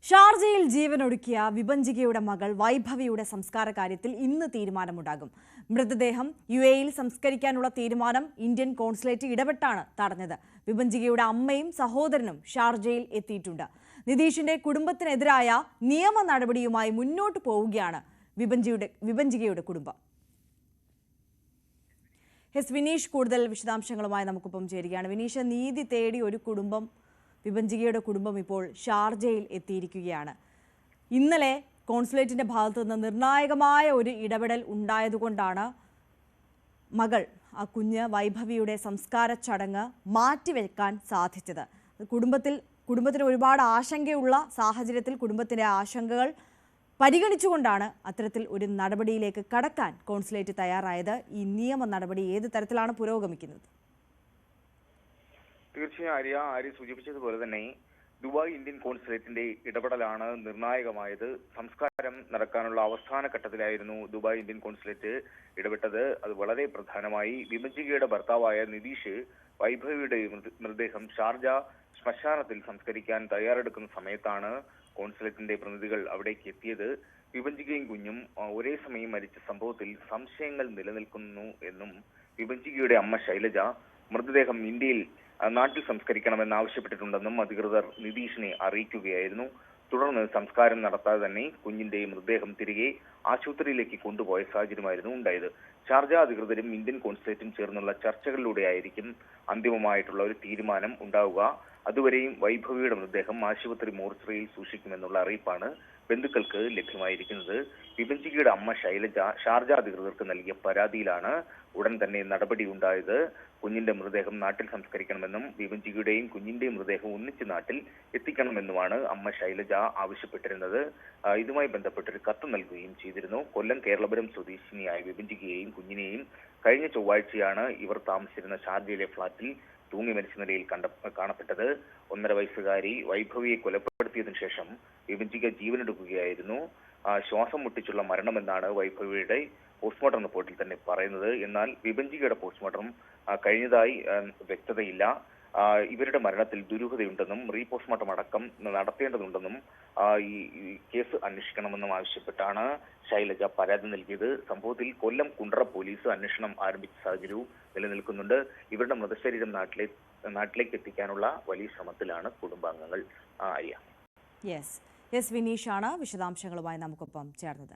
ഷാർജയിൽ ജീവനൊടുക്കിയ വിഭജികയുടെ മകൾ വൈഭവിയുടെ സംസ്കാര കാര്യത്തിൽ ഇന്ന് തീരുമാനമുണ്ടാകും. മൃതദേഹം യുഎഇയിൽ സംസ്കരിക്കാനുള്ള തീരുമാനം ഇന്ത്യൻ കോൺസുലേറ്റ് ഇടപെട്ടാണ് തടഞ്ഞത്. വിഭജികയുടെ അമ്മയും സഹോദരനും ഷാർജയിൽ എത്തിയിട്ടുണ്ട്. നിതീഷിന്റെ കുടുംബത്തിനെതിരായ നിയമ നടപടിയുമായി മുന്നോട്ട് പോവുകയാണ് വിഭജികയുടെ കുടുംബം. വിനീഷ് കൂടുതൽ വിശദാംശങ്ങളുമായി നമുക്കൊപ്പം ചേരുകയാണ്. വിനീഷ്, നീതി തേടി ഒരു കുടുംബം, വിഭജികയുടെ കുടുംബം ഇപ്പോൾ ഷാർജയിൽ എത്തിയിരിക്കുകയാണ്. ഇന്നലെ കോൺസുലേറ്റിന്റെ ഭാഗത്തു നിന്ന് നിർണായകമായ ഒരു ഇടപെടൽ ഉണ്ടായതുകൊണ്ടാണ് മകൾ, ആ കുഞ്ഞ് വൈഭവിയുടെ സംസ്കാര ചടങ്ങ് മാറ്റിവെക്കാൻ സാധിച്ചത്. കുടുംബത്തിന് ഒരുപാട് ആശങ്കയുള്ള സാഹചര്യത്തിൽ കുടുംബത്തിന്റെ ആശങ്കകൾ പരിഗണിച്ചുകൊണ്ടാണ് അത്തരത്തിൽ ഒരു നടപടിയിലേക്ക് കടക്കാൻ കോൺസുലേറ്റ് തയ്യാറായത്. ഈ നിയമ നടപടി ഏത് തരത്തിലാണ് പുരോഗമിക്കുന്നത്? തീർച്ചയായും ആര്യ സൂചിപ്പിച്ചതുപോലെ തന്നെ ദുബായ് ഇന്ത്യൻ കോൺസുലേറ്റിന്റെ ഇടപെടലാണ് നിർണായകമായത്. സംസ്കാരം നടക്കാനുള്ള അവസാന ഘട്ടത്തിലായിരുന്നു ദുബായ് ഇന്ത്യൻ കോൺസുലേറ്റ് ഇടപെട്ടത്. അത് വളരെ പ്രധാനമായി. വിഭജികയുടെ ഭർത്താവായ നിതീഷ് വൈഭവിയുടെ മൃതദേഹം ഷാർജ ശ്മശാനത്തിൽ സംസ്കരിക്കാൻ തയ്യാറെടുക്കുന്ന സമയത്താണ് കോൺസുലേറ്റിന്റെ പ്രതിനിധികൾ അവിടേക്ക് എത്തിയത്. വിഭജികയും കുഞ്ഞും ഒരേ സമയം മരിച്ച സംഭവത്തിൽ സംശയങ്ങൾ നിലനിൽക്കുന്നു എന്നും വിഭജികയുടെ അമ്മ ശൈലജ മൃതദേഹം ഇന്ത്യയിൽ നാട്ടിൽ സംസ്കരിക്കണമെന്ന് ആവശ്യപ്പെട്ടിട്ടുണ്ടെന്നും അധികൃതർ നിതീഷിനെ അറിയിക്കുകയായിരുന്നു. തുടർന്ന് സംസ്കാരം നടത്താതെ തന്നെ കുഞ്ഞിന്റെ മൃതദേഹം തിരികെ ആശുപത്രിയിലേക്ക് കൊണ്ടുപോയ സാഹചര്യമായിരുന്നു ഉണ്ടായത്. ഷാർജ അധികൃതരും ഇന്ത്യൻ കോൺസുലേറ്റും ചേർന്നുള്ള ചർച്ചകളിലൂടെയായിരിക്കും അന്തിമമായിട്ടുള്ള ഒരു തീരുമാനം ഉണ്ടാവുക. അതുവരെയും വൈഭവിയുടെ മൃതദേഹം ആശുപത്രി മോർച്ചറിയിൽ സൂക്ഷിക്കുമെന്നുള്ള അറിയിപ്പാണ് ബന്ധുക്കൾക്ക് ലഭ്യമായിരിക്കുന്നത്. വിഭജികയുടെ അമ്മ ശൈലജ ഷാർജ അധികൃതർക്ക് നൽകിയ പരാതിയിലാണ് ഉടൻ തന്നെ നടപടി ഉണ്ടായത്. കുഞ്ഞിന്റെ മൃതദേഹം നാട്ടിൽ സംസ്കരിക്കണമെന്നും വിഭജികയുടെയും കുഞ്ഞിന്റെയും മൃതദേഹം ഒന്നിച്ച് നാട്ടിൽ എത്തിക്കണമെന്നുമാണ് അമ്മ ശൈലജ ആവശ്യപ്പെട്ടിരുന്നത്. ഇതുമായി ബന്ധപ്പെട്ടൊരു കത്ത് നൽകുകയും ചെയ്തിരുന്നു. കൊല്ലം കേരളപുരം സ്വദേശിനിയായ വിഭജികയെയും കുഞ്ഞിനെയും കഴിഞ്ഞ ചൊവ്വാഴ്ചയാണ് ഇവർ താമസിച്ചിരുന്ന ഷാർജയിലെ ഫ്ളാറ്റിൽ തൂങ്ങി മരിച്ച നിലയിൽ കാണപ്പെട്ടത്. 1.5 വയസ്സുകാരി വൈഭവിയെ കൊലപ്പെടുത്തിയതിനു ശേഷം വിഭജിക ജീവനെടുക്കുകയായിരുന്നു. ശ്വാസം മുട്ടിച്ചുള്ള മരണമെന്നാണ് വൈഭവിയുടെ പോസ്റ്റ്മോർട്ടം റിപ്പോർട്ടിൽ തന്നെ പറയുന്നത്. എന്നാൽ വിഭജികയുടെ പോസ്റ്റ്മോർട്ടം കഴിഞ്ഞതായി വ്യക്തതയില്ല. ഇവരുടെ മരണത്തിൽ ദുരൂഹതയുണ്ടെന്നും റീപോസ്റ്റ്മോർട്ടം അടക്കം നടത്തേണ്ടതുണ്ടെന്നും ഈ കേസ് അന്വേഷിക്കണമെന്നും ആവശ്യപ്പെട്ടാണ് ശൈലജ പരാതി നൽകിയത്. സംഭവത്തിൽ കൊല്ലം കുണ്ട്ര പോലീസ് അന്വേഷണം ആരംഭിച്ച സാഹചര്യവും നിലനിൽക്കുന്നുണ്ട്. ഇവരുടെ മൃതശരീരം നാട്ടിലേക്ക് എത്തിക്കാനുള്ള വലിയ ശ്രമത്തിലാണ് കുടുംബാംഗങ്ങൾ. വിനീഷാണ് വിശദാംശങ്ങളുമായി നമുക്കൊപ്പം ചേർന്നത്.